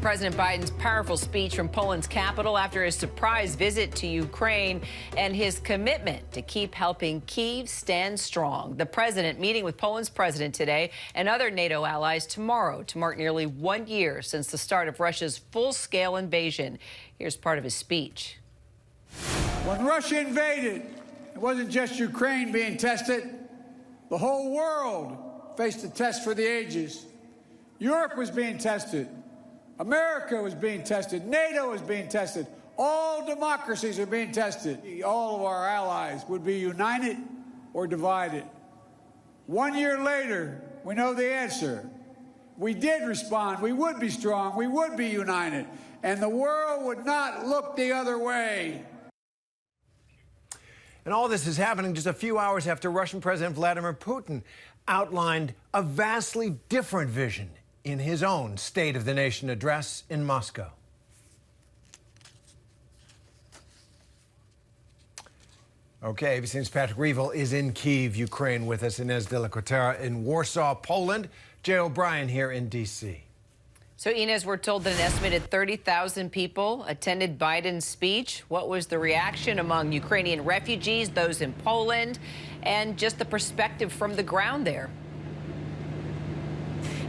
President Biden's powerful speech from Poland's capital after his surprise visit to Ukraine and his commitment to keep helping Kyiv stand strong. The president meeting with Poland's president today and other NATO allies tomorrow to mark nearly 1 year since the start of Russia's full-scale invasion. Here's part of his speech. When Russia invaded, it wasn't just Ukraine being tested. The whole world faced a test for the ages. Europe was being tested. America was being tested. NATO was being tested. All democracies are being tested. All of our allies would be united or divided. 1 year later, we know the answer. We did respond. We would be strong. We would be united. And the world would not look the other way. And all this is happening just a few hours after Russian President Vladimir Putin outlined a vastly different vision in his own State of the Nation address in Moscow. Okay, ABC's Patrick Reevell is in Kyiv, Ukraine, with us. Inez de la Quatera in Warsaw, Poland. Jay O'Brien here in D.C. So, Inez, we're told that an estimated 30,000 people attended Biden's speech. What was the reaction among Ukrainian refugees, those in Poland, and just the perspective from the ground there?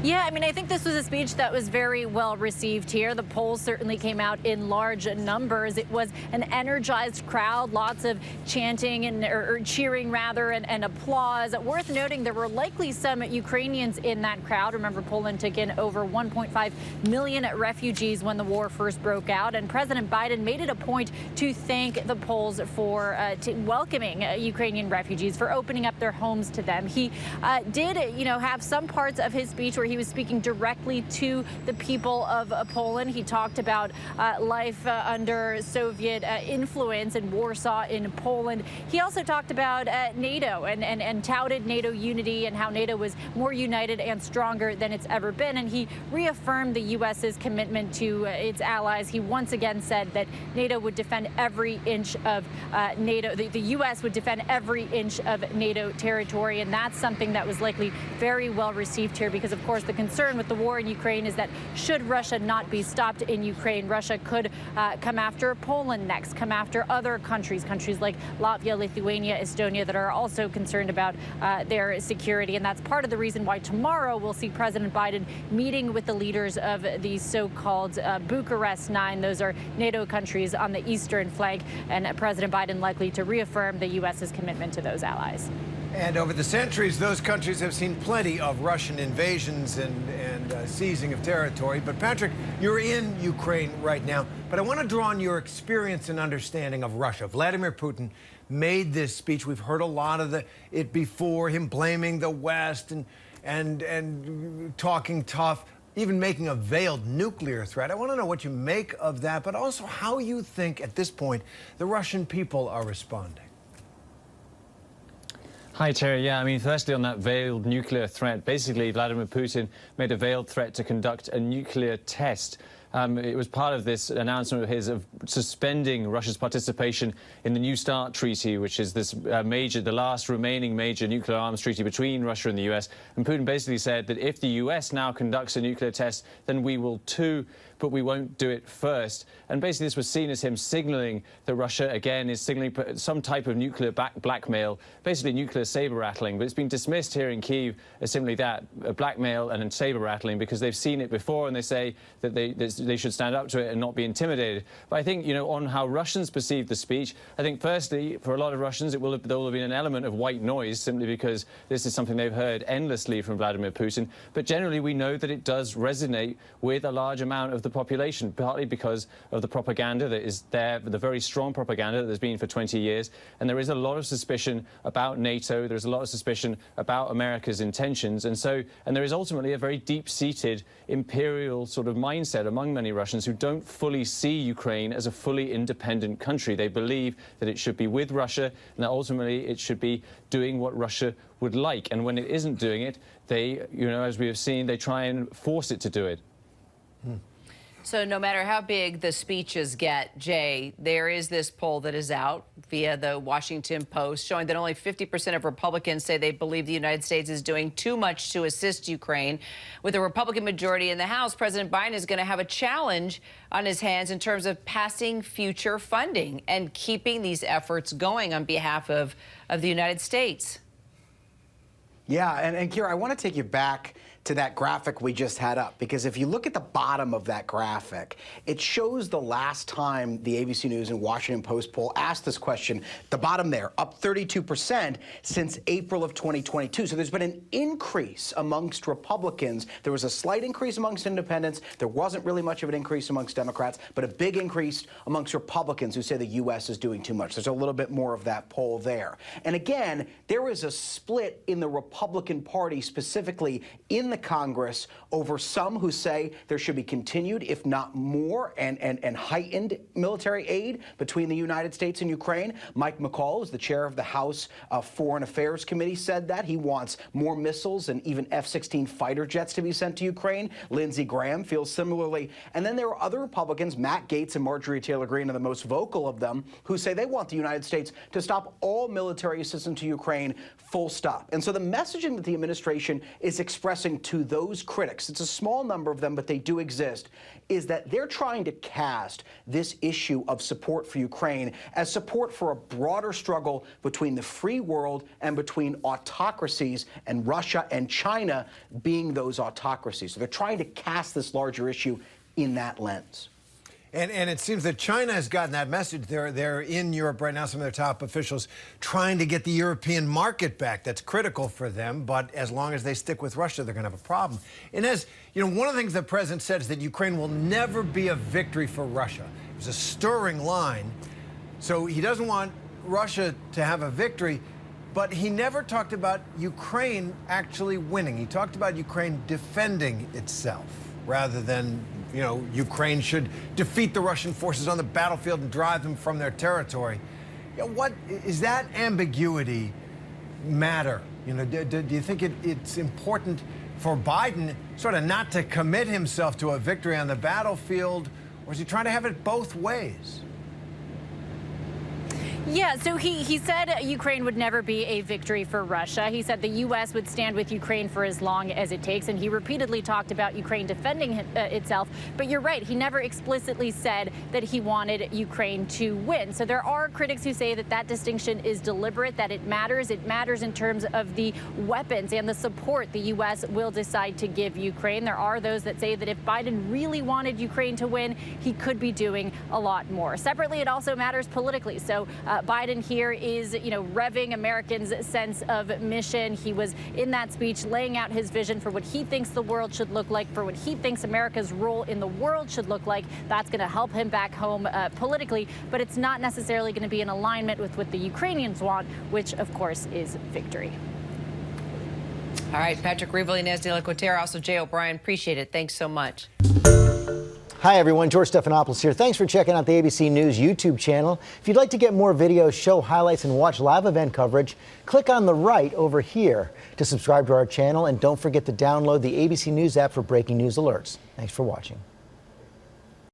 Yeah, I mean, I think this was a speech that was very well received here. The polls certainly came out in large numbers. It was an energized crowd, lots of chanting or cheering, rather, and applause. Worth noting, there were likely some Ukrainians in that crowd. Remember, Poland took in over 1.5 million refugees when the war first broke out. And President Biden made it a point to thank the Poles for welcoming Ukrainian refugees, for opening up their homes to them. He did, have some parts of his speech where he was speaking directly to the people of Poland. He talked about life under Soviet influence in Warsaw in Poland. He also talked about NATO and touted NATO unity and how NATO was more united and stronger than it's ever been. And he reaffirmed the U.S.'s commitment to its allies. He once again said that NATO would defend every inch of NATO. The U.S. would defend every inch of NATO territory. And that's something that was likely very well received here because, of course, the concern with the war in Ukraine is that should Russia not be stopped in Ukraine, Russia could come after Poland next, come after other countries like Latvia, Lithuania, Estonia, that are also concerned about their security. And that's part of the reason why tomorrow we'll see President Biden meeting with the leaders of the so-called Bucharest Nine. Those are NATO countries on the eastern flank, and President Biden likely to reaffirm the U.S.'s commitment to those allies. And over the centuries, those countries have seen plenty of Russian invasions and seizing of territory. But, Patrick, you're in Ukraine right now. But I want to draw on your experience and understanding of Russia. Vladimir Putin made this speech. We've heard a lot of it before, him blaming the West and talking tough, even making a veiled nuclear threat. I want to know what you make of that, but also how you think, at this point, the Russian people are responding. Hi, Terry. Yeah, I mean, firstly, on that veiled nuclear threat, basically, Vladimir Putin made a veiled threat to conduct a nuclear test. It was part of this announcement of his of suspending Russia's participation in the New START treaty, which is this the last remaining major nuclear arms treaty between Russia and the U.S. And Putin basically said that if the U.S. now conducts a nuclear test, then we will too, but we won't do it first. And basically this was seen as him signaling that Russia, again, is signaling some type of nuclear blackmail, basically nuclear saber-rattling. But it's been dismissed here in Kyiv as simply that, blackmail and saber-rattling, because they've seen it before and they say that they should stand up to it and not be intimidated. But I think, on how Russians perceive the speech, I think, firstly, for a lot of Russians, there will have been an element of white noise, simply because this is something they've heard endlessly from Vladimir Putin. But generally, we know that it does resonate with a large amount of the population, partly because of the propaganda that is there, the very strong propaganda that there's been for 20 years. And there is a lot of suspicion about NATO. There's a lot of suspicion about America's intentions. And there is ultimately a very deep-seated imperial sort of mindset among many Russians who don't fully see Ukraine as a fully independent country. They believe that it should be with Russia and that ultimately it should be doing what Russia would like. And when it isn't doing it, they, as we have seen, they try and force it to do it. So no matter how big the speeches get, Jay, there is this poll that is out via the Washington Post showing that only 50% of Republicans say they believe the United States is doing too much to assist Ukraine. With a Republican majority in the House, President Biden is going to have a challenge on his hands in terms of passing future funding and keeping these efforts going on behalf of the United States. Yeah, and Kira, I want to take you back to that graphic we just had up, because if you look at the bottom of that graphic, it shows the last time the ABC News and Washington Post poll asked this question. The bottom there, up 32% since April of 2022. So there's been an increase amongst Republicans. There was a slight increase amongst independents. There wasn't really much of an increase amongst Democrats, but a big increase amongst Republicans who say the U.S. is doing too much. There's a little bit more of that poll there. And again, there is a split in the Republican Party, specifically in the Congress, over some who say there should be continued, if not more, and heightened military aid between the United States and Ukraine. Mike McCaul, who's the chair of the House Foreign Affairs Committee, said that he wants more missiles and even F-16 fighter jets to be sent to Ukraine. Lindsey Graham feels similarly. And then there are other Republicans, Matt Gaetz and Marjorie Taylor Greene are the most vocal of them, who say they want the United States to stop all military assistance to Ukraine, full stop. And so the messaging that the administration is expressing to those critics, it's a small number of them, but they do exist, is that they're trying to cast this issue of support for Ukraine as support for a broader struggle between the free world and between autocracies, and Russia and China being those autocracies. So they're trying to cast this larger issue in that lens. And it seems that China has gotten that message. They're in Europe right now, some of their top officials, trying to get the European market back. That's critical for them, but as long as they stick with Russia, they're going to have a problem. And as you know, one of the things the president said is that Ukraine will never be a victory for Russia. It was a stirring line. So he doesn't want Russia to have a victory, but he never talked about Ukraine actually winning. He talked about Ukraine defending itself rather than, you know, Ukraine should defeat the Russian forces on the battlefield and drive them from their territory. You know, what is that ambiguity matter? You know, do you think it's important for Biden sort of not to commit himself to a victory on the battlefield, or is he trying to have it both ways? Yeah, so he said Ukraine would never be a victory for Russia. He said the U.S. would stand with Ukraine for as long as it takes, and he repeatedly talked about Ukraine defending itself. But you're right, he never explicitly said that he wanted Ukraine to win. So there are critics who say that that distinction is deliberate, that it matters. It matters in terms of the weapons and the support the U.S. will decide to give Ukraine. There are those that say that if Biden really wanted Ukraine to win, he could be doing a lot more. Separately, it also matters politically. So Biden here is, you know, revving Americans' sense of mission. He was in that speech laying out his vision for what he thinks the world should look like, for what he thinks America's role in the world should look like. That's going to help him back home politically, but it's not necessarily going to be in alignment with what the Ukrainians want, which, of course, is victory. All right, Patrick Reevely, Inez de la Cuetara, also Jay O'Brien. Appreciate it. Thanks so much. Hi, everyone. George Stephanopoulos here. Thanks for checking out the ABC News YouTube channel. If you'd like to get more videos, show highlights, and watch live event coverage, click on the right over here to subscribe to our channel. And don't forget to download the ABC News app for breaking news alerts. Thanks for watching.